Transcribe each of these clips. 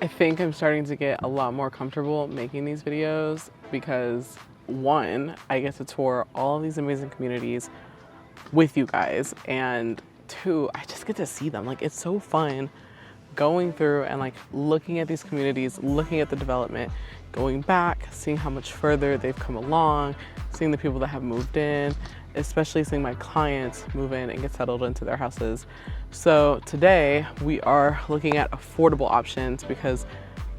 I think I'm starting to get a lot more comfortable making these videos because one, I get to tour all of these amazing communities with you guys, and two, I just get to see them. Like, it's so fun going through and like looking at these communities, looking at the development, going back, seeing how much further they've come along, seeing the people that have moved in, especially seeing my clients move in and get settled into their houses. So today we are looking at affordable options because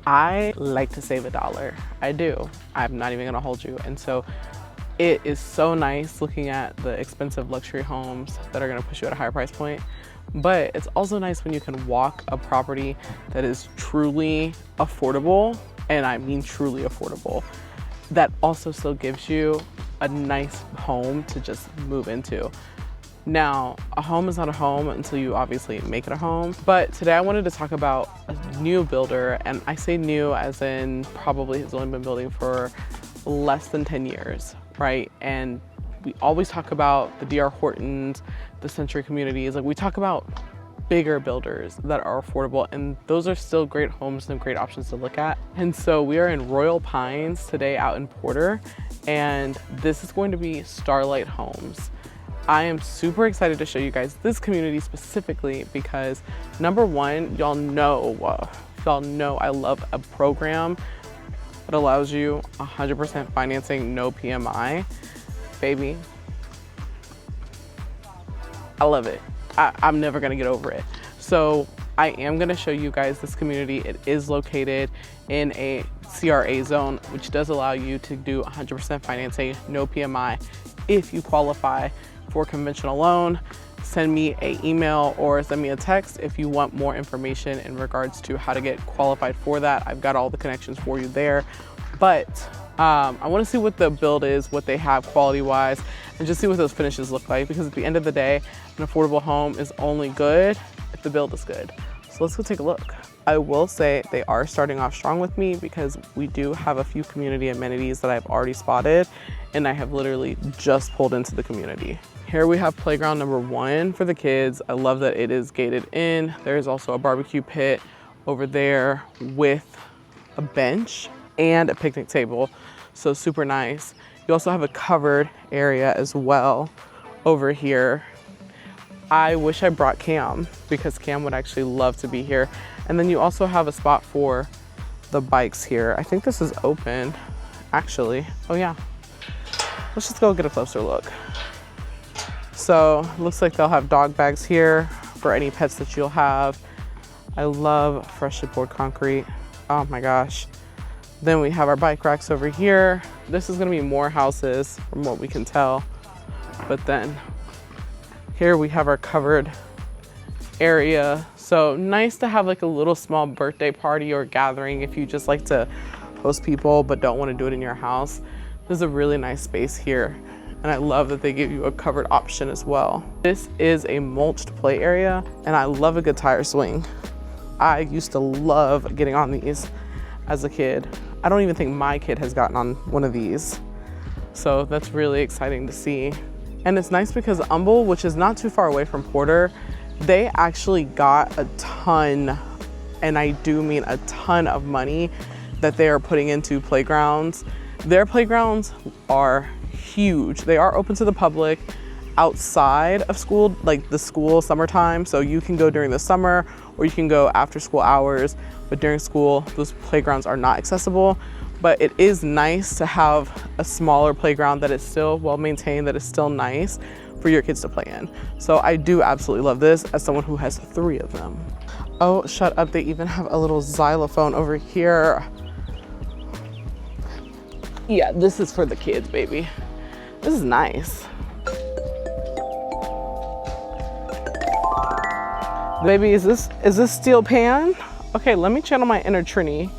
I like to save $1. I do. I'm not even gonna hold you. And so it is so nice looking at the expensive luxury homes that are gonna push you at a higher price point. But it's also nice when you can walk a property that is truly affordable, and I mean truly affordable, that also still gives you a nice home to just move into. Now, a home is not a home until you obviously make it a home. But today I wanted to talk about a new builder, and I say new as in probably has only been building for less than 10 years, right? And we always talk about the D.R. Hortons, the Century Communities. Like, we talk about bigger builders that are affordable, and those are still great homes and great options to look at. And so we are in Royal Pines today out in Porter, and this is going to be Starlight Homes. I am super excited to show you guys this community specifically because number one, y'all know I love a program that allows you 100% financing, no PMI. Baby, I love it. I'm never gonna get over it. So I am gonna show you guys this community. It is located in a CRA zone, which does allow you to do 100% financing, no PMI. If you qualify for conventional loan, send me an email or send me a text if you want more information in regards to how to get qualified for that. I've got all the connections for you there. But I wanna see what the build is, what they have quality-wise, and just see what those finishes look like, because at the end of the day, an affordable home is only good if the build is good. So let's go take a look. I will say they are starting off strong with me because we do have a few community amenities that I've already spotted, and I have literally just pulled into the community. Here we have playground number 1 for the kids. I love that it is gated in. There's also a barbecue pit over there with a bench and a picnic table, so super nice. You also have a covered area as well over here. I wish I brought Cam because Cam would actually love to be here. And then you also have a spot for the bikes here. I think this is open, actually. Oh yeah, let's just go get a closer look. So looks like they'll have dog bags here for any pets that you'll have. I love freshly poured concrete. Oh my gosh. Then we have our bike racks over here. This is gonna be more houses from what we can tell. But then here we have our covered area. So nice to have like a little small birthday party or gathering if you just like to host people but don't wanna do it in your house. There's a really nice space here. And I love that they give you a covered option as well. This is a mulched play area, and I love a good tire swing. I used to love getting on these as a kid. I don't even think my kid has gotten on one of these. So that's really exciting to see. And it's nice because Hubble, which is not too far away from Porter, they actually got a ton, and I do mean a ton of money that they are putting into playgrounds. Their playgrounds are huge. They are open to the public outside of school, like the school summertime. So you can go during the summer or you can go after school hours, but during school, those playgrounds are not accessible. But it is nice to have a smaller playground that is still well maintained, that is still nice for your kids to play in. So I do absolutely love this as someone who has 3 of them. Oh, shut up. They even have a little xylophone over here. Yeah, this is for the kids, baby. This is nice. Baby, is this steel pan? Okay, let me channel my inner Trini.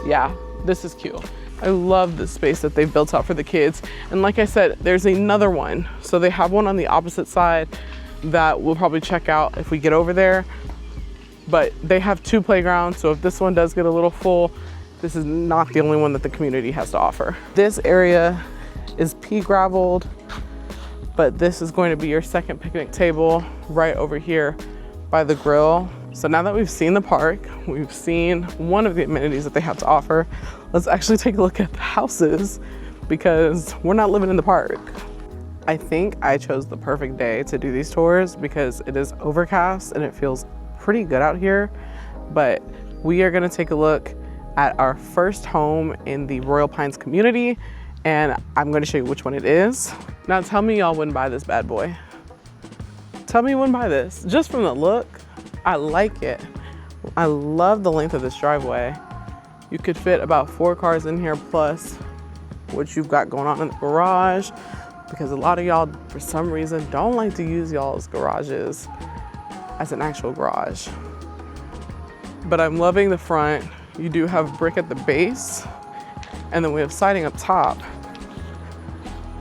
Yeah, this is cute. I love the space that they've built out for the kids. And like I said, there's another one. So they have one on the opposite side that we'll probably check out if we get over there. But they have 2 playgrounds, so if this one does get a little full, this is not the only one that the community has to offer. This area is pea graveled, but this is going to be your second picnic table right over here by the grill. So now that we've seen the park, we've seen one of the amenities that they have to offer, let's actually take a look at the houses because we're not living in the park. I think I chose the perfect day to do these tours because it is overcast and it feels pretty good out here. But we are gonna take a look at our first home in the Royal Pines community, and I'm gonna show you which one it is. Now tell me y'all wouldn't buy this bad boy. Tell me you wouldn't buy this. Just from the look, I like it. I love the length of this driveway. You could fit about 4 cars in here plus what you've got going on in the garage, because a lot of y'all, for some reason, don't like to use y'all's garages as an actual garage. But I'm loving the front. You do have brick at the base, and then we have siding up top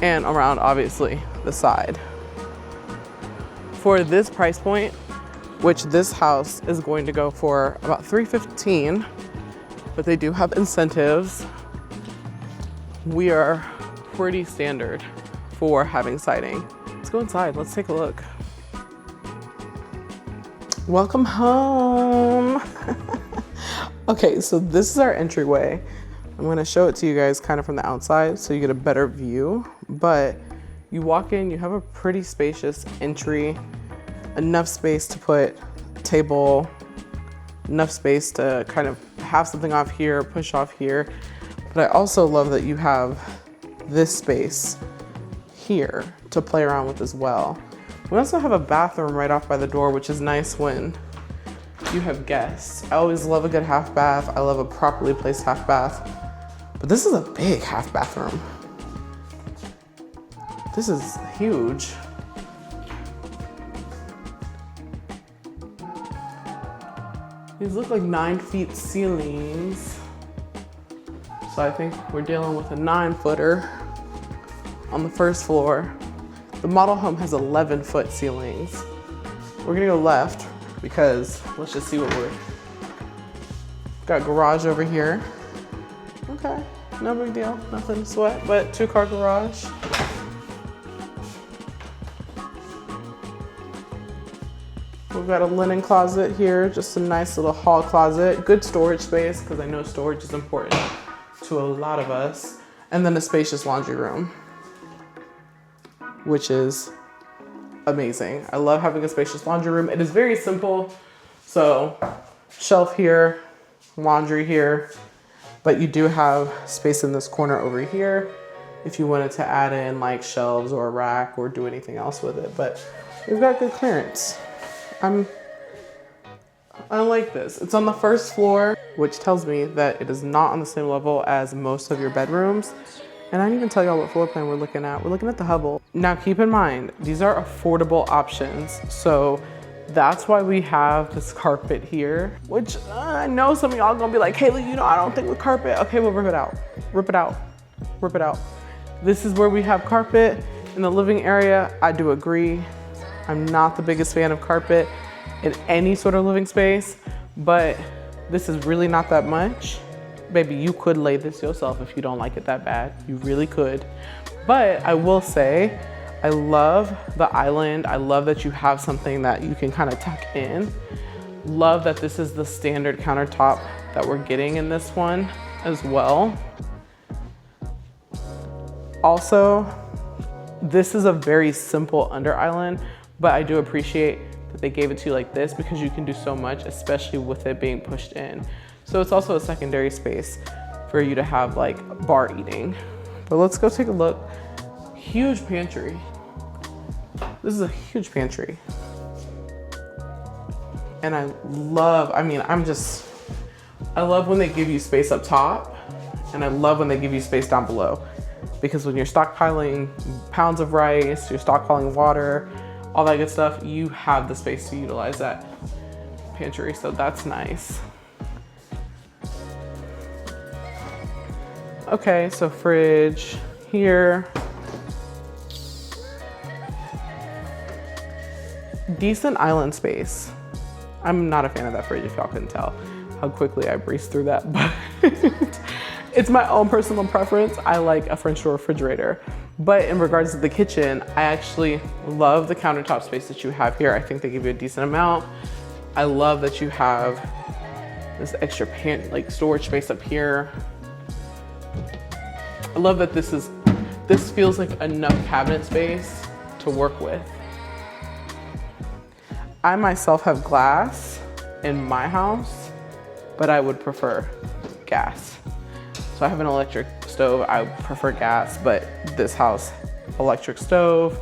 and around, obviously, the side. For this price point, which this house is going to go for about $315, but they do have incentives, we are pretty standard for having siding. Let's go inside, let's take a look. Welcome home. Okay, so this is our entryway. I'm gonna show it to you guys kind of from the outside so you get a better view, but you walk in, you have a pretty spacious entry, enough space to put a table, enough space to kind of have something off here, push off here. But I also love that you have this space here to play around with as well. We also have a bathroom right off by the door, which is nice when you have guests. I always love a good half bath. I love a properly placed half bath. But this is a big half bathroom. This is huge. These look like 9 feet ceilings. So I think we're dealing with a 9-footer on the first floor. The model home has 11-foot ceilings. We're gonna go left because let's just see what we're, got garage over here. Okay, no big deal, nothing to sweat, but 2-car garage. We've got a linen closet here, just a nice little hall closet. Good storage space, because I know storage is important to a lot of us. And then a spacious laundry room, which is amazing. I love having a spacious laundry room. It is very simple. So shelf here, laundry here, but you do have space in this corner over here if you wanted to add in like shelves or a rack or do anything else with it. But we've got good clearance. I like this. It's on the first floor, which tells me that it is not on the same level as most of your bedrooms. And I didn't even tell y'all what floor plan we're looking at. We're looking at the Hubble. Now keep in mind, these are affordable options. So that's why we have this carpet here, which I know some of y'all gonna be like, Kaylee, you know, I don't think with carpet. Okay, well, rip it out, rip it out, rip it out. This is where we have carpet in the living area. I do agree. I'm not the biggest fan of carpet in any sort of living space, but this is really not that much. Baby, you could lay this yourself if you don't like it that bad. You really could. But I will say, I love the island. I love that you have something that you can kind of tuck in. Love that this is the standard countertop that we're getting in this one as well. Also, this is a very simple under island, but I do appreciate that they gave it to you like this because you can do so much, especially with it being pushed in. So it's also a secondary space for you to have like bar eating. But let's go take a look. Huge pantry. This is a huge pantry. And I love when they give you space up top, and I love when they give you space down below. Because when you're stockpiling pounds of rice, you're stockpiling water, all that good stuff, you have the space to utilize that pantry, so that's nice. Okay, so fridge here. Decent island space. I'm not a fan of that fridge if y'all couldn't tell how quickly I breezed through that, but it's my own personal preference. I like a French door refrigerator. But in regards to the kitchen, I actually love the countertop space that you have here. I think they give you a decent amount. I love that you have this extra storage space up here. I love that this feels like enough cabinet space to work with. I myself have glass in my house, but I would prefer gas. So I have an electric stove. I prefer gas, but this house, electric stove,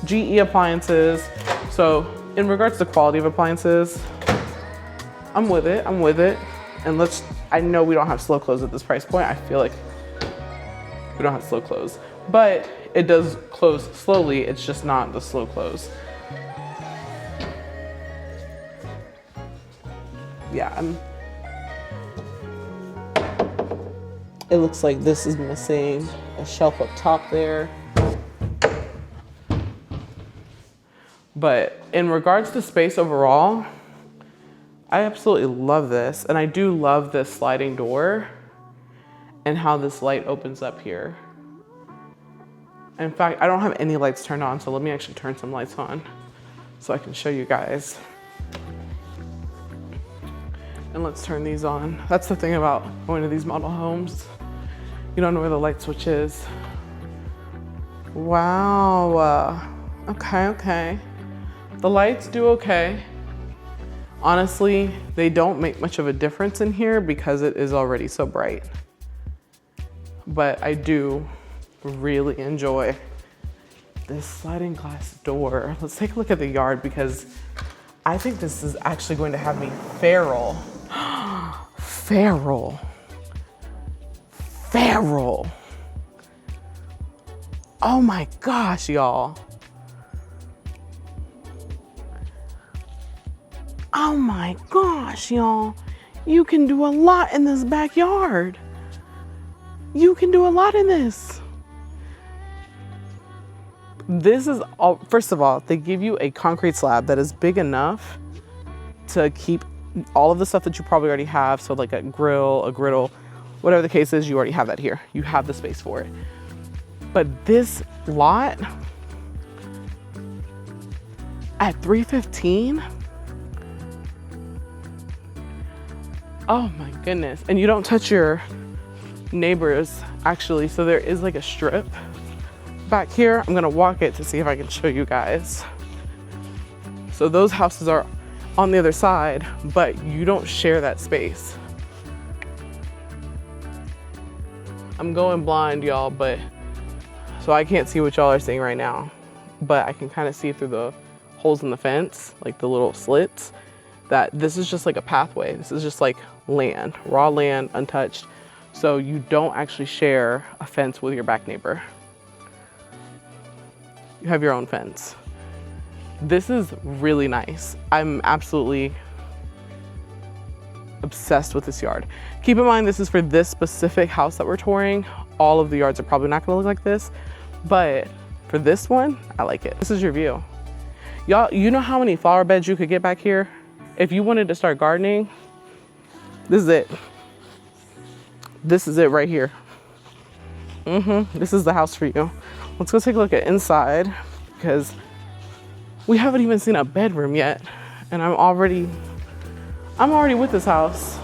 GE appliances. So in regards to quality of appliances, I'm with it. And I know we don't have slow close at this price point. I feel like we don't have slow close, but it does close slowly. It's just not the slow close. Yeah, it looks like this is missing a shelf up top there. But in regards to space overall, I absolutely love this. And I do love this sliding door and how this light opens up here. In fact, I don't have any lights turned on, so let me actually turn some lights on so I can show you guys. And let's turn these on. That's the thing about going to these model homes. You don't know where the light switch is. Wow. Okay. The lights do okay. Honestly, they don't make much of a difference in here because it is already so bright. But I do really enjoy this sliding glass door. Let's take a look at the yard because I think this is actually going to have me feral. Feral. Oh my gosh, y'all. Oh my gosh, y'all. You can do a lot in this backyard. You can do a lot in this. This is all, first of all, they give you a concrete slab that is big enough to keep all of the stuff that you probably already have. So like a grill, a griddle, whatever the case is, you already have that here. You have the space for it. But this lot at $315, oh my goodness. And you don't touch your neighbors actually. So there is like a strip back here. I'm gonna walk it to see if I can show you guys. So those houses are on the other side, but you don't share that space. I'm going blind, y'all, but so I can't see what y'all are seeing right now, but I can kind of see through the holes in the fence, like the little slits, that this is just like a pathway. This is just like land, raw land, untouched. So you don't actually share a fence with your back neighbor. You have your own fence. This is really nice. I'm absolutely obsessed with this yard. Keep in mind, this is for this specific house that we're touring. All of the yards are probably not gonna look like this, but for this one, I like it. This is your view. Y'all, you know how many flower beds you could get back here? If you wanted to start gardening, this is it. This is it right here. This is the house for you. Let's go take a look at inside because we haven't even seen a bedroom yet. And I'm already with this house.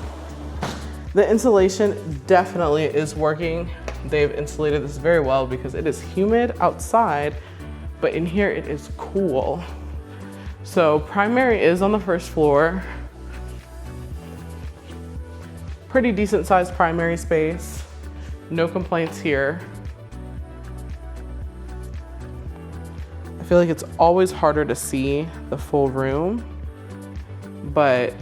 The insulation definitely is working. They've insulated this very well because it is humid outside, but in here it is cool. So primary is on the first floor. Pretty decent sized primary space. No complaints here. I feel like it's always harder to see the full room, but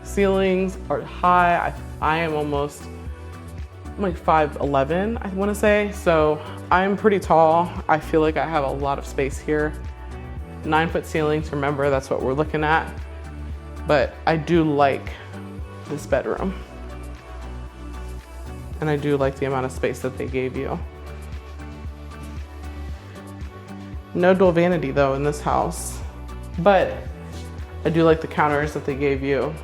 ceilings are high. I am almost like 5'11", I want to say. So I'm pretty tall. I feel like I have a lot of space here. 9-foot ceilings, remember, that's what we're looking at. But I do like this bedroom. And I do like the amount of space that they gave you. No dual vanity though in this house, but I do like the counters that they gave you.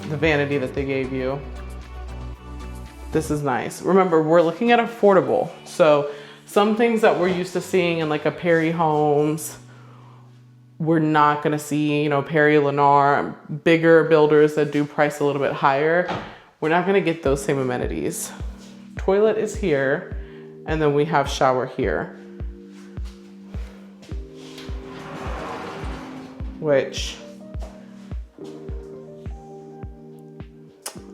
The vanity that they gave you. This is nice. Remember, we're looking at affordable. So some things that we're used to seeing in like a Perry Homes We're not gonna see, you know, Perry Lennar, bigger builders that do price a little bit higher. We're not gonna get those same amenities. Toilet is here, and then we have shower here. Which,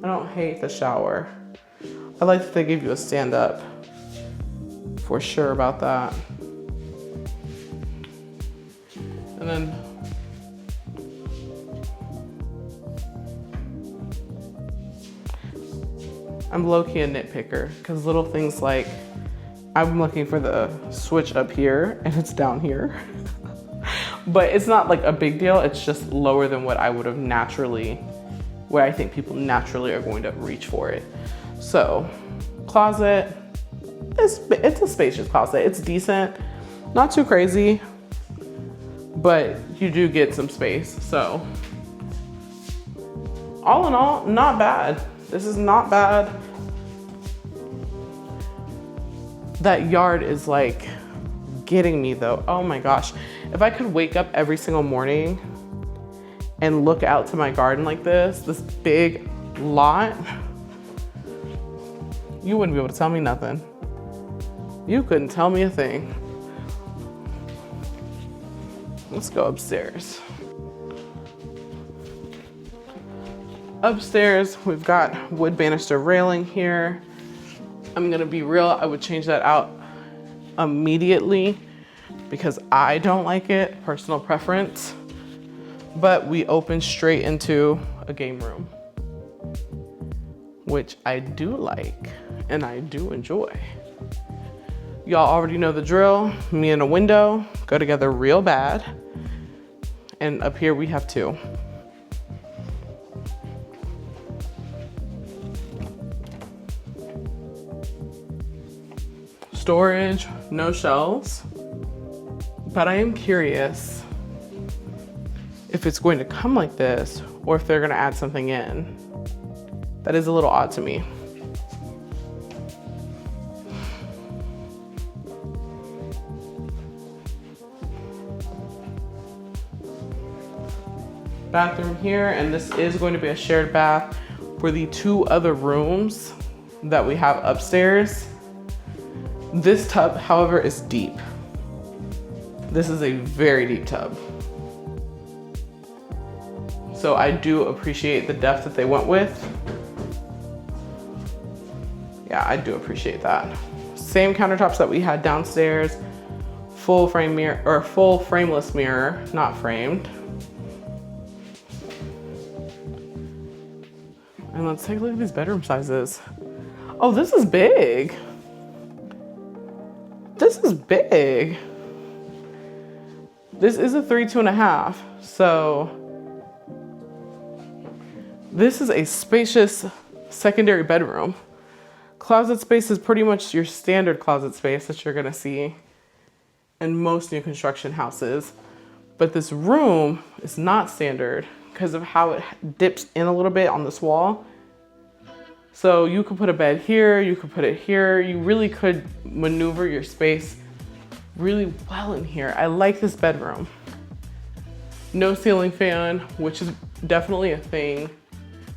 I don't hate the shower. I like that they give you a stand up, for sure about that. And then I'm low-key a nitpicker because little things like I'm looking for the switch up here and it's down here. But it's not like a big deal. It's just lower than what I would have naturally, what I think people naturally are going to reach for it. So closet, it's a spacious closet. It's decent, not too crazy, but you do get some space. So all in all, not bad. This is not bad. That yard is like getting me though. Oh my gosh. If I could wake up every single morning and look out to my garden like this big lot, you wouldn't be able to tell me nothing. You couldn't tell me a thing. Let's go upstairs. Upstairs, we've got wood banister railing here. I'm gonna be real, I would change that out immediately because I don't like it, personal preference. But we open straight into a game room, which I do like and I do enjoy. Y'all already know the drill. Me and a window go together real bad. And up here we have two. Storage, no shelves. But I am curious if it's going to come like this or if they're gonna add something in. That is a little odd to me. Bathroom here, and this is going to be a shared bath for the two other rooms that we have upstairs. This tub, however, is deep. This is a very deep tub. So I do appreciate the depth that they went with. Yeah, I do appreciate that. Same countertops that we had downstairs. Full frame mirror, or full frameless mirror, not framed. And let's take a look at these bedroom sizes. Oh, this is big. This is big. This is a 3, 2.5. So this is a spacious secondary bedroom. Closet space is pretty much your standard closet space that you're gonna see in most new construction houses. But this room is not standard because of how it dips in a little bit on this wall. So you could put a bed here, you could put it here. You really could maneuver your space really well in here. I like this bedroom. No ceiling fan, which is definitely a thing,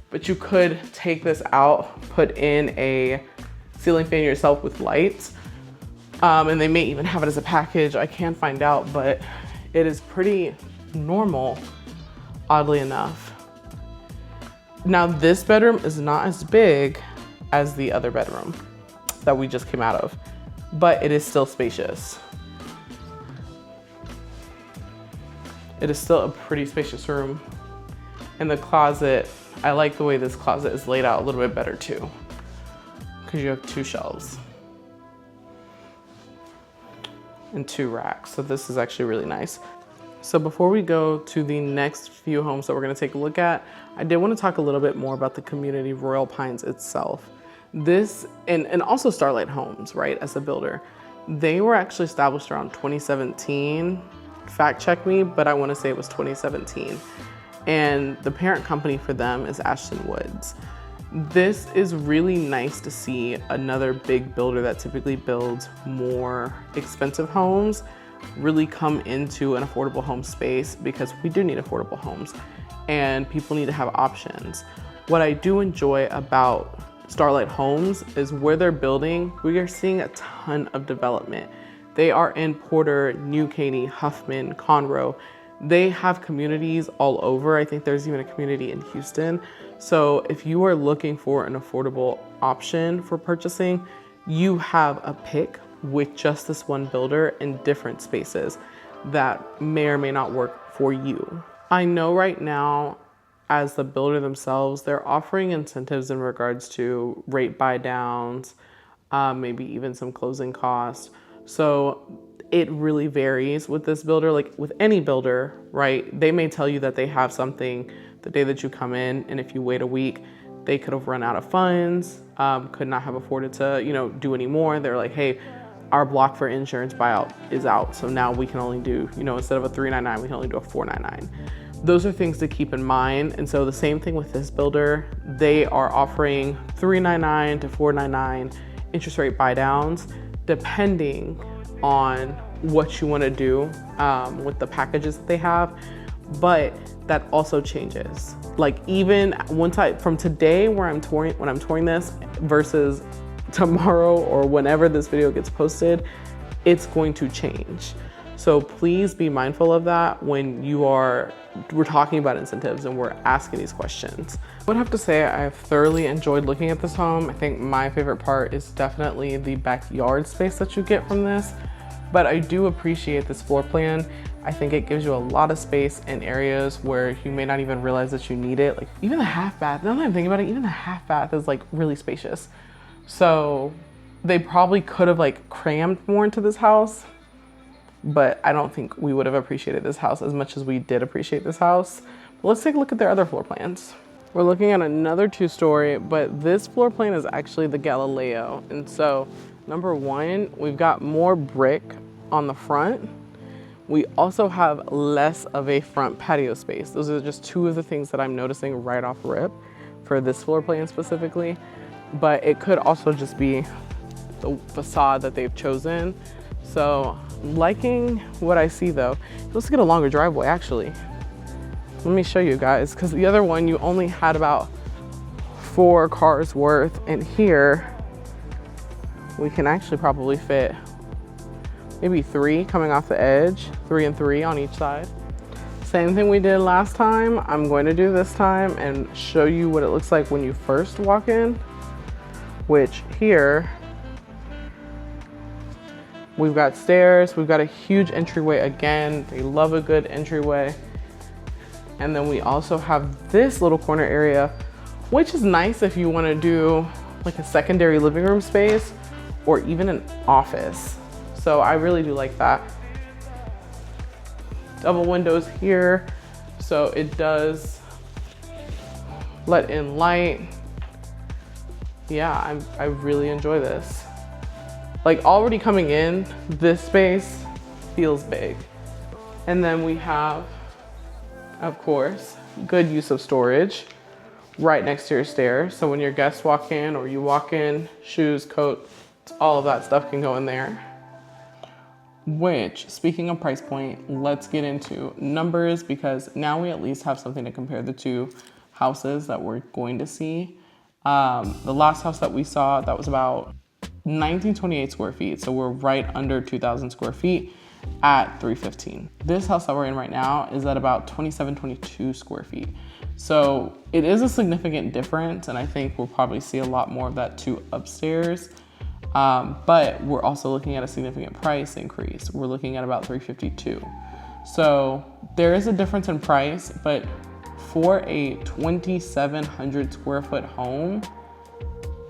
but you could take this out, put in a ceiling fan yourself with lights. And they may even have it as a package. I can't find out, but it is pretty normal, oddly enough. Now this bedroom is not as big as the other bedroom that we just came out of, but it is still spacious. It is still a pretty spacious room. And the closet, I like the way this closet is laid out a little bit better too, because you have 2 shelves and 2 racks. So this is actually really nice. So before we go to the next few homes that we're gonna take a look at, I did wanna talk a little bit more about the community Royal Pines itself. This, and also Starlight Homes, right, as a builder. They were actually established around 2017. Fact check me, but I wanna say it was 2017. And the parent company for them is Ashton Woods. This is really nice to see another big builder that typically builds more expensive homes really come into an affordable home space, because we do need affordable homes and people need to have options. What I do enjoy about Starlight Homes is where they're building, we are seeing a ton of development. They are in Porter, New Caney, Huffman, Conroe. They have communities all over. I think there's even a community in Houston. So if you are looking for an affordable option for purchasing, you have a pick with just this one builder in different spaces that may or may not work for you. I know right now, as the builder themselves, they're offering incentives in regards to rate buy downs, maybe even some closing costs. So it really varies with this builder. Like with any builder, right? They may tell you that they have something the day that you come in, and if you wait a week, they could have run out of funds, could not have afforded to, do any more. They're like, hey, our block for insurance buyout is out, so now we can only do, instead of a 399, we can only do a 499. Those are things to keep in mind. And so the same thing with this builder, they are offering 399 to 499 interest rate buy downs, depending on what you want to do with the packages that they have. But that also changes. Like even from today when I'm touring this versus tomorrow or whenever this video gets posted, it's going to change. So please be mindful of that when we're talking about incentives and we're asking these questions. I would have to say I've thoroughly enjoyed looking at this home. I think my favorite part is definitely the backyard space that you get from this, but I do appreciate this floor plan. I think it gives you a lot of space in areas where you may not even realize that you need it. Like even the half bath, now that I'm thinking about it, even the half bath is like really spacious. So they probably could have like crammed more into this house, but I don't think we would have appreciated this house as much as we did appreciate this house. But let's take a look at their other floor plans. We're looking at another 2-story, but this floor plan is actually the Galileo. And so number one, we've got more brick on the front. We also have less of a front patio space. Those are just two of the things that I'm noticing right off rip for this floor plan specifically. But it could also just be the facade that they've chosen. So liking what I see though. Let's get a longer driveway actually. Let me show you guys, because the other one you only had about 4 cars worth, and here we can actually probably fit maybe 3 coming off the edge, 3 and 3 on each side. Same thing we did last time, I'm going to do this time and show you what it looks like when you first walk in, which here we've got stairs, we've got a huge entryway again. They love a good entryway. And then we also have this little corner area, which is nice if you want to do like a secondary living room space or even an office. So I really do like that. Double windows here, so it does let in light. Yeah, I really enjoy this. Like already coming in, this space feels big. And then we have, of course, good use of storage right next to your stairs. So when your guests walk in or you walk in, shoes, coat, all of that stuff can go in there. Which, speaking of price point, let's get into numbers, because now we at least have something to compare the two houses that we're going to see. The last house that we saw, that was about 1928 square feet. So we're right under 2,000 square feet at 315. This house that we're in right now is at about 22 square feet. So it is a significant difference, and I think we'll probably see a lot more of that too upstairs. But we're also looking at a significant price increase. We're looking at about 352. So there is a difference in price, but for a 2,700 square foot home,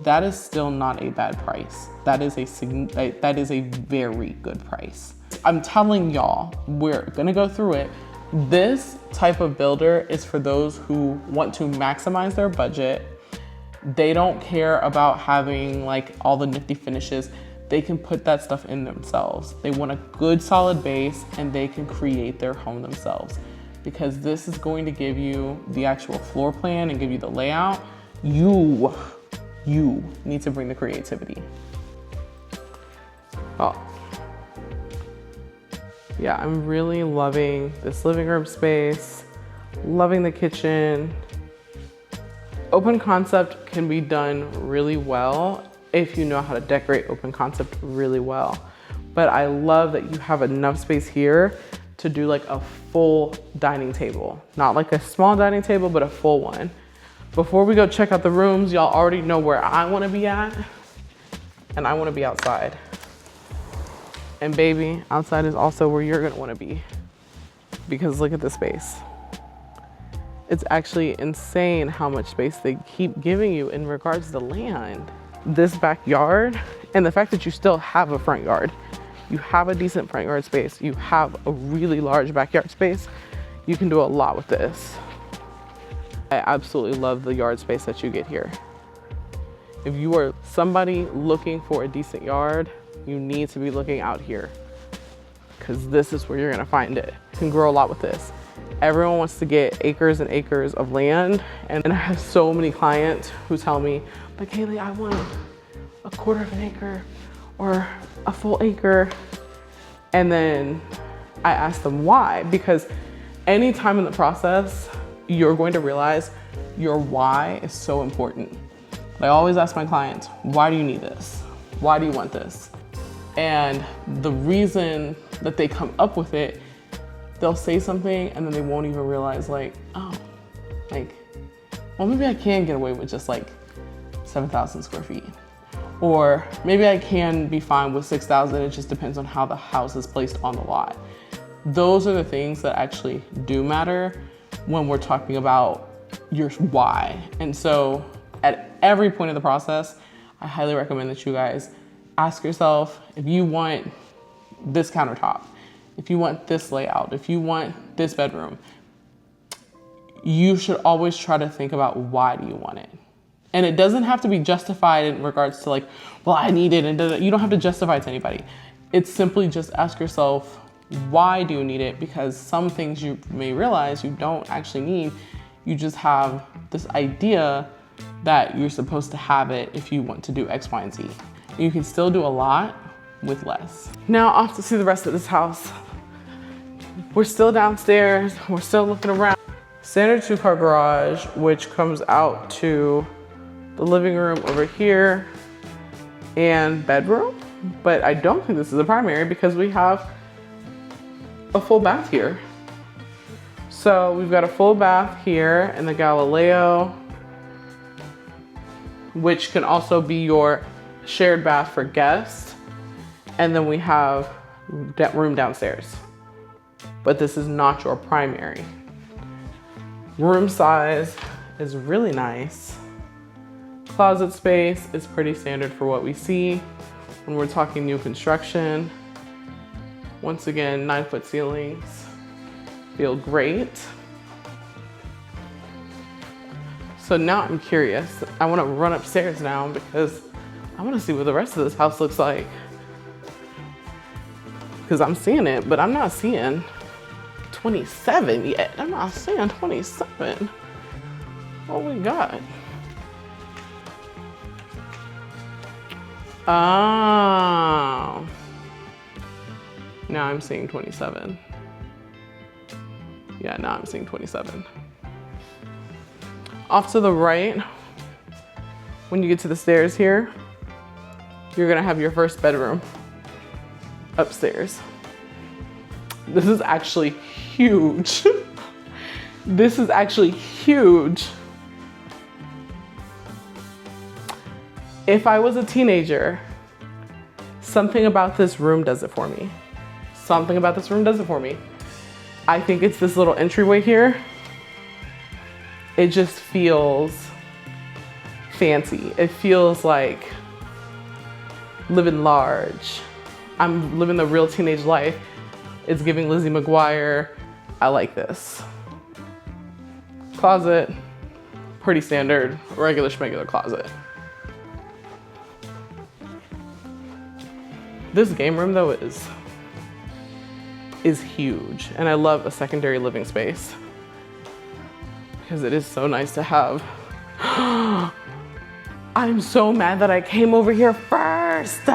that is still not a bad price. That is a very good price. I'm telling y'all, we're gonna go through it. This type of builder is for those who want to maximize their budget. They don't care about having like all the nifty finishes. They can put that stuff in themselves. They want a good solid base, and they can create their home themselves, because this is going to give you the actual floor plan and give you the layout. You need to bring the creativity. Oh. Yeah, I'm really loving this living room space, loving the kitchen. Open concept can be done really well if you know how to decorate open concept really well. But I love that you have enough space here to do like a full dining table. Not like a small dining table, but a full one. Before we go check out the rooms, y'all already know where I wanna be at, and I wanna be outside. And baby, outside is also where you're gonna wanna be, because look at the space. It's actually insane how much space they keep giving you in regards to land. This backyard, and the fact that you still have a front yard. You have a decent front yard space. You have a really large backyard space. You can do a lot with this. I absolutely love the yard space that you get here. If you are somebody looking for a decent yard, you need to be looking out here, because this is where you're gonna find it. You can grow a lot with this. Everyone wants to get acres and acres of land, and I have so many clients who tell me, but Kaylee, I want a quarter of an acre or a full acre. And then I ask them why, because anytime in the process, you're going to realize your why is so important. I always ask my clients, why do you need this? Why do you want this? And the reason that they come up with it, they'll say something and then they won't even realize like, oh, like, well, maybe I can get away with just like 7,000 square feet. Or maybe I can be fine with 6,000. It just depends on how the house is placed on the lot. Those are the things that actually do matter when we're talking about your why. And so at every point of the process, I highly recommend that you guys ask yourself, if you want this countertop, if you want this layout, if you want this bedroom, you should always try to think about why do you want it? And it doesn't have to be justified in regards to like, well, I need it, and you don't have to justify it to anybody. It's simply just ask yourself, why do you need it? Because some things you may realize you don't actually need. You just have this idea that you're supposed to have it if you want to do X, Y, and Z. You can still do a lot with less. Now off to see the rest of this house. We're still downstairs. We're still looking around. Standard 2-car garage, which comes out to the living room over here and bedroom. But I don't think this is a primary because we have a full bath here. So we've got a full bath here in the Galileo, which can also be your shared bath for guests. And then we have that room downstairs. But this is not your primary. Room size is really nice. Closet space is pretty standard for what we see when we're talking new construction. Once again, 9-foot ceilings feel great. So now I'm curious. I want to run upstairs now because I want to see what the rest of this house looks like. Because I'm seeing it, but I'm not seeing 27 yet. I'm not seeing 27. What we got? Oh. Now I'm seeing 27. Yeah, now I'm seeing 27. Off to the right, when you get to the stairs here, you're gonna have your first bedroom upstairs. This is actually huge. This is actually huge. If I was a teenager, something about this room does it for me. Something about this room does it for me. I think it's this little entryway here. It just feels fancy. It feels like living large. I'm living the real teenage life. It's giving Lizzie McGuire. I like this. Closet, pretty standard, regular schmegular closet. This game room though is huge, and I love a secondary living space because it is so nice to have. I'm so mad that I came over here first.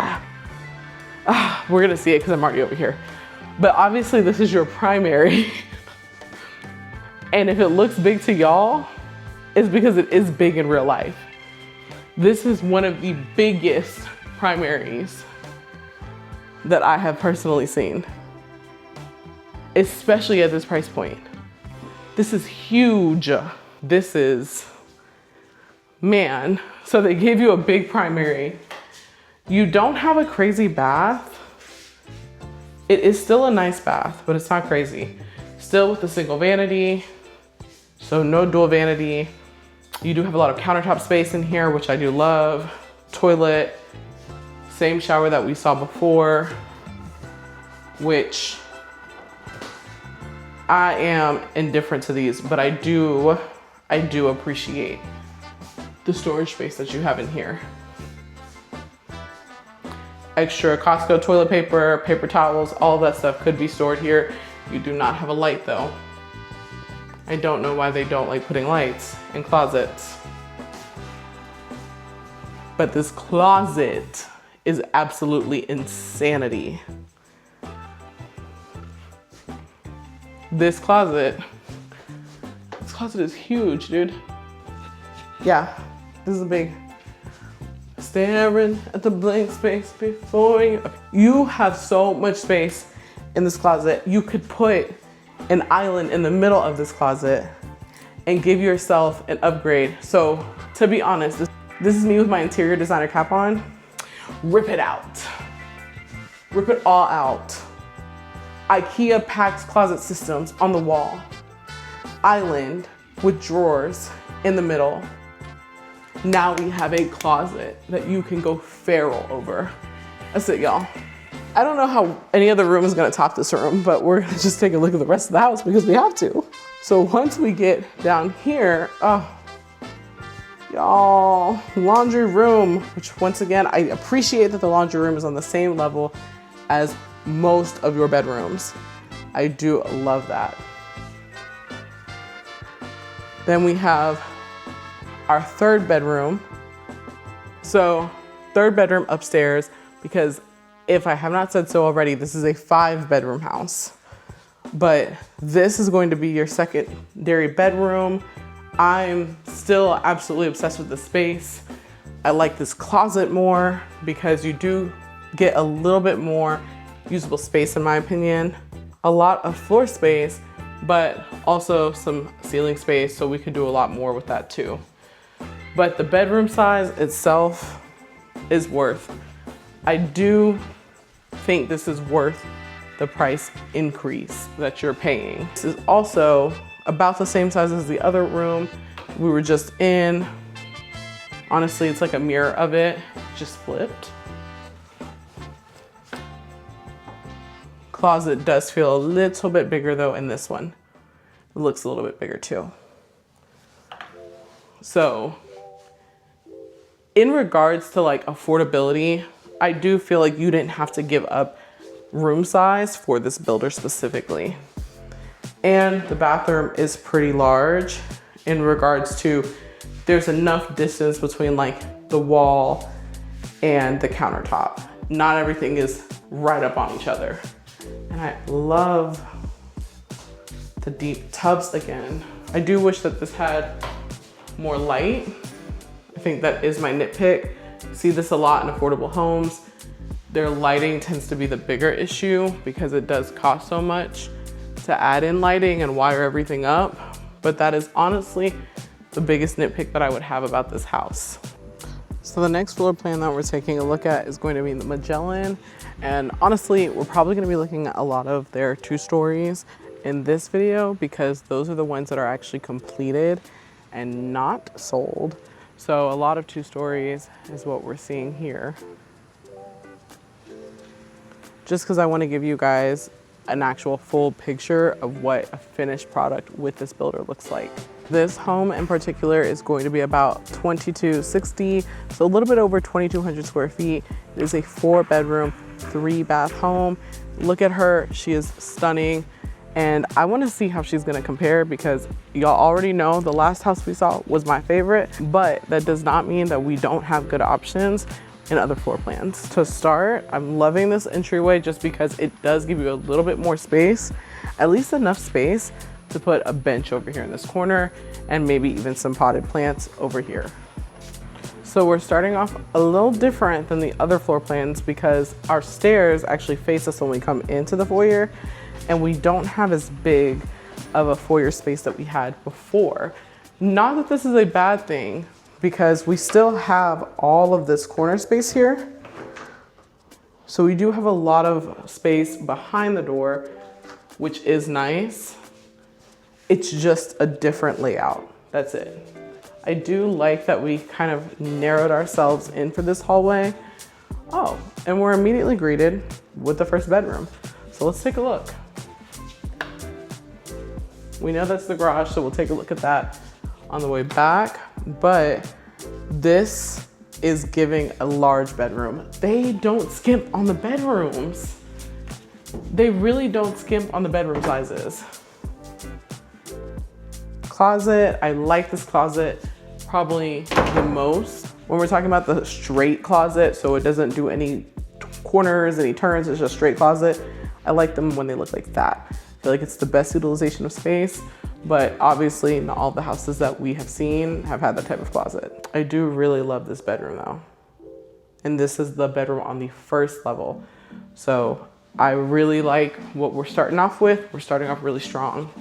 We're gonna see it because I'm already over here. But obviously this is your primary. And if it looks big to y'all, it's because it is big in real life. This is one of the biggest primaries that I have personally seen, especially at this price point. This is huge. This is, man. So they gave you a big primary. You don't have a crazy bath. It is still a nice bath, but it's not crazy. Still with the single vanity, so no dual vanity. You do have a lot of countertop space in here, which I do love. Toilet, same shower that we saw before, which I am indifferent to these, but I do appreciate the storage space that you have in here. Extra Costco toilet paper, paper towels, all of that stuff could be stored here. You do not have a light though. I don't know why they don't like putting lights in closets. But this closet is absolutely insanity. This closet is huge, dude. Yeah, this is a big. Staring at the blank space before you. You have so much space in this closet. You could put an island in the middle of this closet and give yourself an upgrade. So to be honest, this is me with my interior designer cap on. Rip it out. Rip it all out. IKEA packed closet systems on the wall. Island with drawers in the middle. Now we have a closet that you can go feral over. That's it, y'all. I don't know how any other room is gonna top this room, but we're gonna just take a look at the rest of the house because we have to. So once we get down here, oh, y'all, laundry room, which once again, I appreciate that the laundry room is on the same level as most of your bedrooms. I do love that. Then we have our third bedroom. So third bedroom upstairs, because if I have not said so already, this is a 5-bedroom house, but this is going to be your secondary bedroom. I'm still absolutely obsessed with the space. I like this closet more because you do get a little bit more usable space in my opinion. A lot of floor space, but also some ceiling space, so we could do a lot more with that too. But the bedroom size itself is worth. I do think this is worth the price increase that you're paying. This is also about the same size as the other room we were just in. Honestly, it's like a mirror of it, just flipped. Closet does feel a little bit bigger though in this one. It looks a little bit bigger too. So, in regards to like affordability, I do feel like you didn't have to give up room size for this builder specifically. And the bathroom is pretty large in regards to, there's enough distance between like the wall and the countertop. Not everything is right up on each other. And I love the deep tubs again. I do wish that this had more light. I think that is my nitpick. See this a lot in affordable homes. Their lighting tends to be the bigger issue because it does cost so much to add in lighting and wire everything up. But that is honestly the biggest nitpick that I would have about this house. So the next floor plan that we're taking a look at is going to be the Mellin. And honestly, we're probably gonna be looking at a lot of their 2-stories in this video because those are the ones that are actually completed and not sold. So a lot of 2-stories is what we're seeing here. Just because I want to give you guys an actual full picture of what a finished product with this builder looks like. This home in particular is going to be about 2260, so a little bit over 2,200 square feet. It is a 4-bedroom, 3-bath home. Look at her, she is stunning. And I want to see how she's going to compare because y'all already know the last house we saw was my favorite, but that does not mean that we don't have good options in other floor plans. To start, I'm loving this entryway just because it does give you a little bit more space, at least enough space to put a bench over here in this corner and maybe even some potted plants over here. So we're starting off a little different than the other floor plans because our stairs actually face us when we come into the foyer, and we don't have as big of a foyer space that we had before. Not that this is a bad thing, because we still have all of this corner space here. So we do have a lot of space behind the door, which is nice. It's just a different layout, that's it. I do like that we kind of narrowed ourselves in for this hallway. Oh, and we're immediately greeted with the first bedroom. So let's take a look. We know that's the garage, so we'll take a look at that on the way back, but this is giving a large bedroom. They don't skimp on the bedrooms. They really don't skimp on the bedroom sizes. Closet, I like this closet probably the most. When we're talking about the straight closet, so it doesn't do any corners, any turns, it's just straight closet. I like them when they look like that. I feel like it's the best utilization of space, but obviously not all the houses that we have seen have had that type of closet. I do really love this bedroom though. And this is the bedroom on the first level. So I really like what we're starting off with. We're starting off really strong.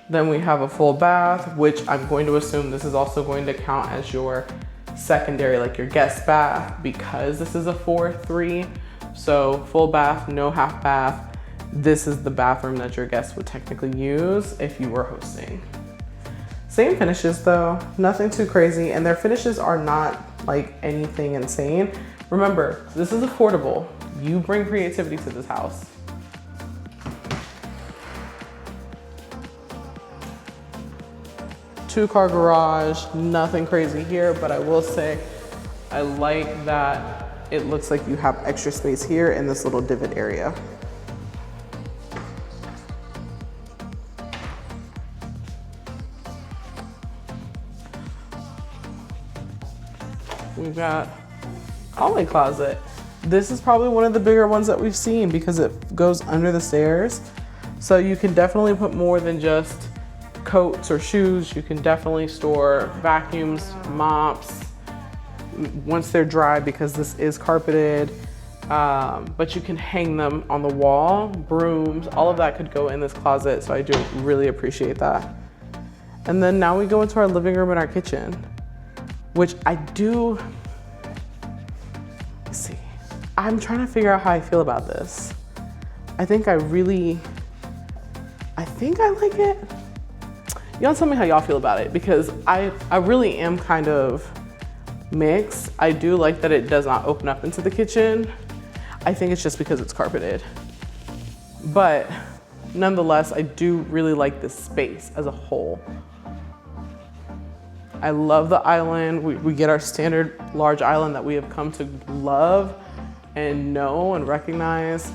Then we have a full bath, which I'm going to assume this is also going to count as your secondary, like your guest bath, because this is a 4-3. So full bath, no half bath. This is the bathroom that your guests would technically use if you were hosting. Same finishes though, nothing too crazy. And their finishes are not like anything insane. Remember, this is affordable. You bring creativity to this house. Two-car garage, nothing crazy here, but I will say I like that it looks like you have extra space here in this little divot area. We've got hallway closet. This is probably one of the bigger ones that we've seen because it goes under the stairs. So you can definitely put more than just coats or shoes. You can definitely store vacuums, mops, once they're dry because this is carpeted, but you can hang them on the wall, brooms, all of that could go in this closet. So I do really appreciate that. And then now we go into our living room and our kitchen, which I do, let's see, I'm trying to figure out how I feel about this. I think I like it. Y'all tell me how y'all feel about it, because I really am kind of mixed. I do like that it does not open up into the kitchen. I think it's just because it's carpeted. But nonetheless, I do really like this space as a whole. I love the island. We get our standard large island that we have come to love and know and recognize.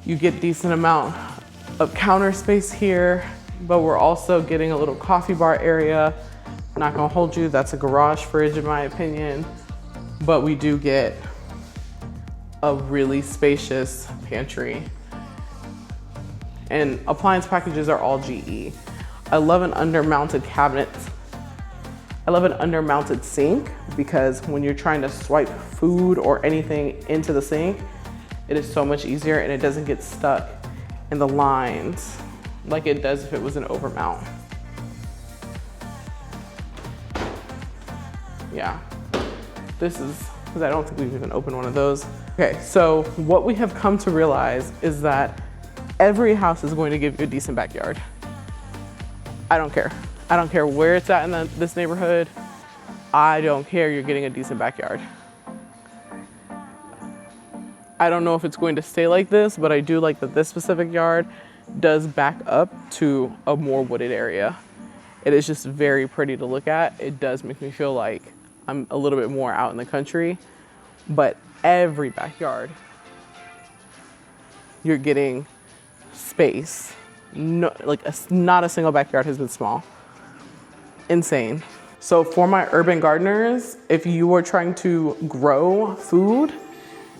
You get decent amount of counter space here, but we're also getting a little coffee bar area. Not gonna hold you, that's a garage fridge in my opinion, but we do get a really spacious pantry. And appliance packages are all GE. I love an under-mounted cabinet. I love an under-mounted sink because when you're trying to swipe food or anything into the sink, it is so much easier and it doesn't get stuck in the lines like it does if it was an overmount. Yeah, this is, because I don't think we've even opened one of those. Okay, so what we have come to realize is that every house is going to give you a decent backyard. I don't care. I don't care where it's at in this neighborhood. I don't care, you're getting a decent backyard. I don't know if it's going to stay like this, but I do like that this specific yard does back up to a more wooded area. It is just very pretty to look at. It does make me feel like I'm a little bit more out in the country, but every backyard, you're getting space No, like not a single backyard has been small. Insane. So for my urban gardeners, if you are trying to grow food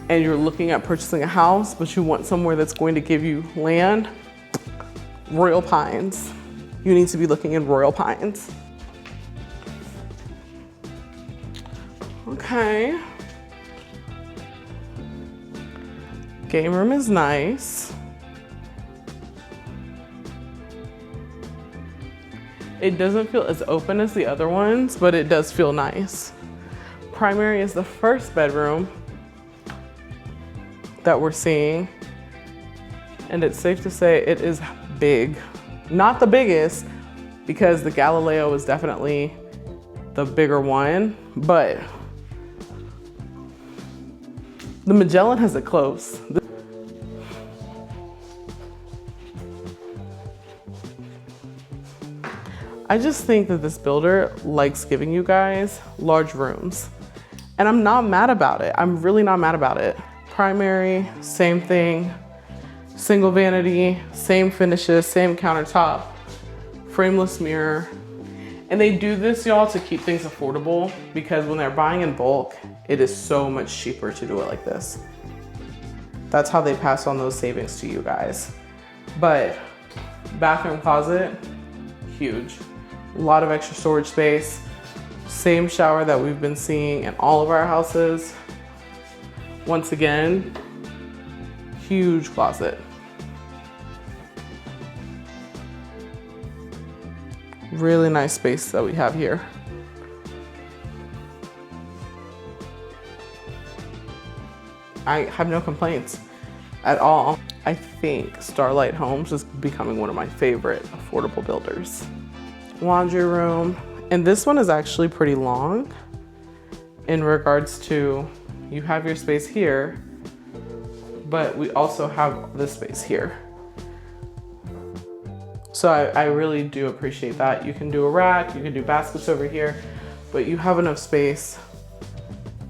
and you're looking at purchasing a house, but you want somewhere that's going to give you land, Royal Pines. You need to be looking in Royal Pines. Okay. Game room is nice. It doesn't feel as open as the other ones, but it does feel nice. Primary is the first bedroom that we're seeing. And it's safe to say it is big. Not the biggest, because the Galileo is definitely the bigger one, but the Mellin has it close. I just think that this builder likes giving you guys large rooms. And I'm not mad about it. I'm really not mad about it. Primary, same thing. Single vanity, same finishes, same countertop, frameless mirror. And they do this, y'all, to keep things affordable, because when they're buying in bulk, it is so much cheaper to do it like this. That's how they pass on those savings to you guys. But bathroom closet, huge. A lot of extra storage space. Same shower that we've been seeing in all of our houses. Once again, huge closet. Really nice space that we have here. I have no complaints at all. I think Starlight Homes is becoming one of my favorite affordable builders. Laundry room, and this one is actually pretty long in regards to, you have your space here, but we also have this space here. So I really do appreciate that. You can do a rack, you can do baskets over here, but you have enough space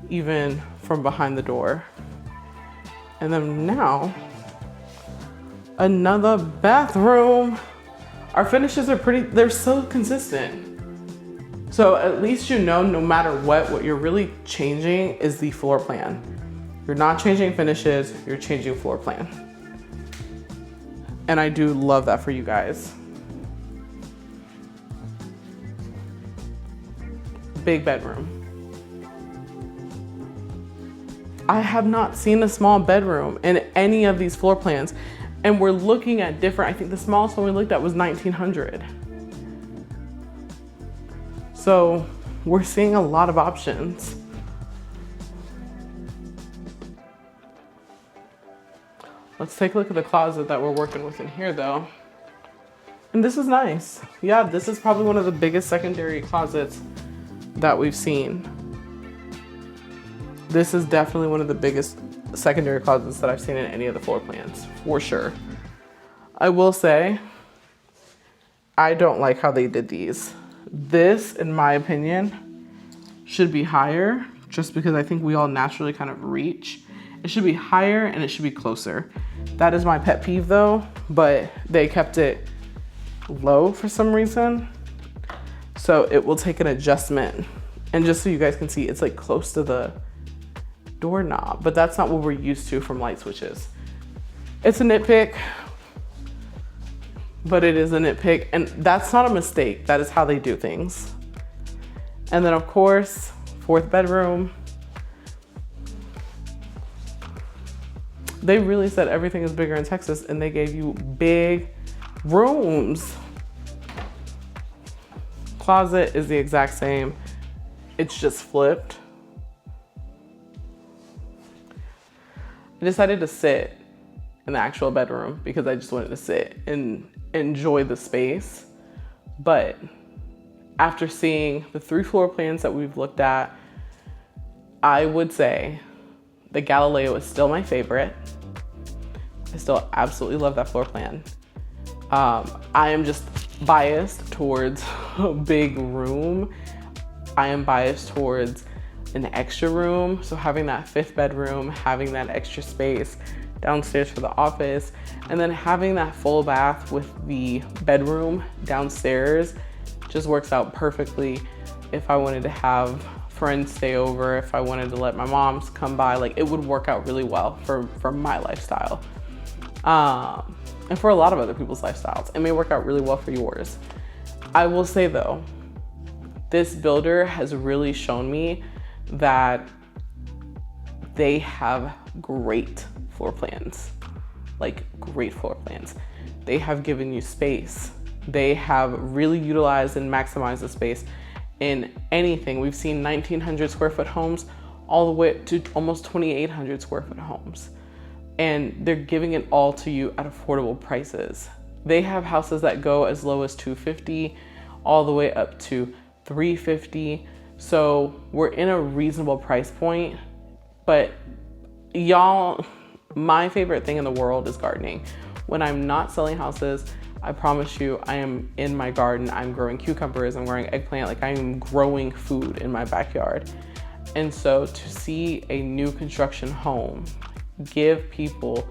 even from behind the door. And then now, another bathroom. Our finishes are they're so consistent. So at least you know, no matter what you're really changing is the floor plan. You're not changing finishes, you're changing floor plan. And I do love that for you guys. Big bedroom. I have not seen a small bedroom in any of these floor plans. And we're looking at different, I think the smallest one we looked at was 1900. So we're seeing a lot of options. Let's take a look at the closet that we're working with in here though. And this is nice. Yeah, this is probably one of the biggest secondary closets that we've seen. This is definitely one of the biggest secondary closets that I've seen in any of the floor plans, for sure. I will say, I don't like how they did these. This, in my opinion, should be higher, just because I think we all naturally kind of reach. It should be higher and it should be closer. That is my pet peeve though, but they kept it low for some reason. So it will take an adjustment. And just so you guys can see, it's like close to the doorknob, but that's not what we're used to from light switches. It's a nitpick, but it is a nitpick, and that's not a mistake. That is how they do things. And then of course, fourth bedroom. They really said everything is bigger in Texas, and they gave you big rooms. Closet is the exact same. It's just flipped. I decided to sit in the actual bedroom because I just wanted to sit and enjoy the space. But after seeing the 3 floor plans that we've looked at, I would say the Galileo is still my favorite. I still absolutely love that floor plan. I am just biased towards a big room. I am biased towards an extra room. So having that 5th bedroom, having that extra space downstairs for the office, and then having that full bath with the bedroom downstairs just works out perfectly. If I wanted to have friends stay over, if I wanted to let my moms come by, like it would work out really well for my lifestyle. And for a lot of other people's lifestyles. It may work out really well for yours. I will say though, this builder has really shown me that they have great floor plans, like great floor plans. They have given you space. They have really utilized and maximized the space in anything. We've seen 1,900 square foot homes all the way to almost 2,800 square foot homes. And they're giving it all to you at affordable prices. They have houses that go as low as $250 all the way up to $350. So we're in a reasonable price point, but y'all, my favorite thing in the world is gardening. When I'm not selling houses, I promise you, I am in my garden. I'm growing cucumbers, I'm growing eggplant, like I am growing food in my backyard. And so to see a new construction home give people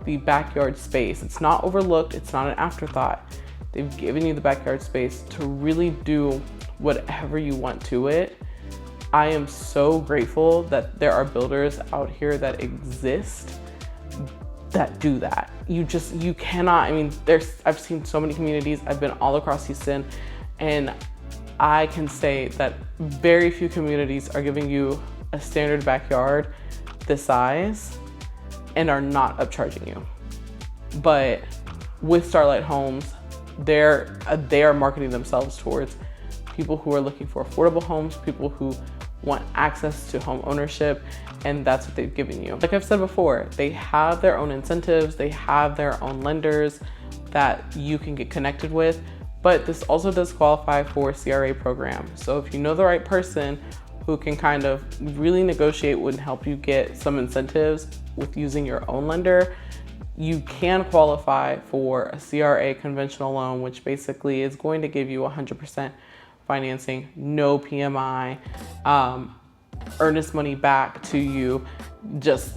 the backyard space, it's not overlooked, it's not an afterthought. They've given you the backyard space to really do whatever you want to it. I am so grateful that there are builders out here that exist that do that. You cannot, I mean, I've seen so many communities, I've been all across Houston, and I can say that very few communities are giving you a standard backyard this size and are not upcharging you. But with Starlight Homes, they are marketing themselves towards people who are looking for affordable homes, people who want access to home ownership, and that's what they've given you. Like I've said before, they have their own incentives, they have their own lenders that you can get connected with, but this also does qualify for a CRA program. So if you know the right person who can kind of really negotiate and help you get some incentives with using your own lender, you can qualify for a CRA conventional loan, which basically is going to give you 100% financing, no PMI, earnest money back to you.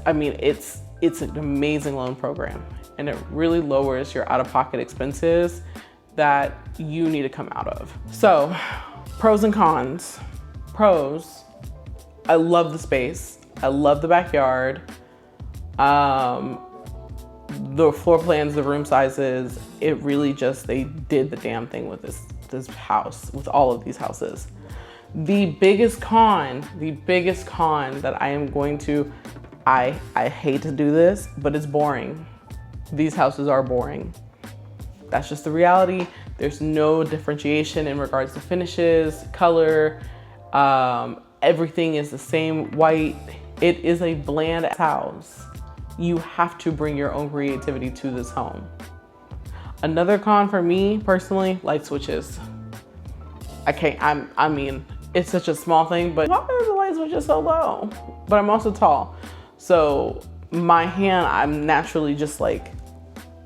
I mean, it's an amazing loan program, and it really lowers your out-of-pocket expenses that you need to come out of. So, pros and cons. Pros, I love the space. I love the backyard. The floor plans, the room sizes, it really they did the damn thing with this house, with all of these houses. The biggest con that I am going to, I hate to do this, but it's boring. These houses are boring. That's just the reality. There's no differentiation in regards to finishes, color, everything is the same white. It is a bland house. You have to bring your own creativity to this home. Another con for me personally, light switches. I mean, it's such a small thing, but why are the light switches so low? But I'm also tall. So my hand, I'm naturally just like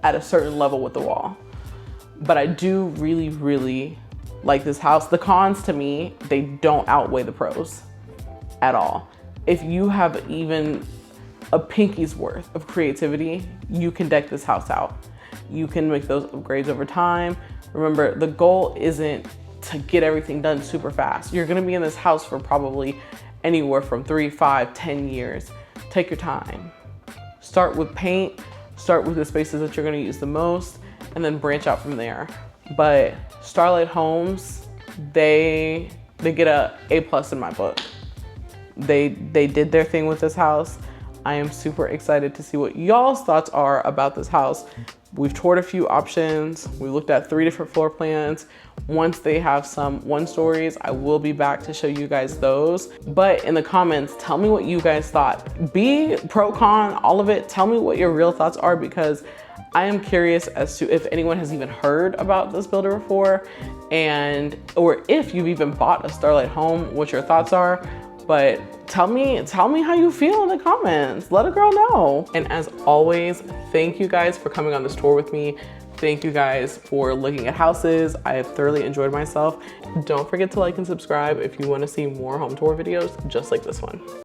at a certain level with the wall. But I do really, really like this house. The cons to me, they don't outweigh the pros at all. If you have even a pinky's worth of creativity, you can deck this house out. You can make those upgrades over time. Remember, the goal isn't to get everything done super fast. You're gonna be in this house for probably anywhere from 3, 5, 10 years. Take your time. Start with paint, start with the spaces that you're gonna use the most, and then branch out from there. But Starlight Homes, they get a A+ in my book. They did their thing with this house. I am super excited to see what y'all's thoughts are about this house. We've toured a few options. We looked at 3 different floor plans. Once they have some 1-stories, I will be back to show you guys those. But in the comments, tell me what you guys thought. Be pro, con, all of it. Tell me what your real thoughts are, because I am curious as to if anyone has even heard about this builder before, or if you've even bought a Starlight home, what your thoughts are. But tell me how you feel in the comments. Let a girl know. And as always, thank you guys for coming on this tour with me. Thank you guys for looking at houses. I have thoroughly enjoyed myself. Don't forget to like and subscribe if you want to see more home tour videos just like this one.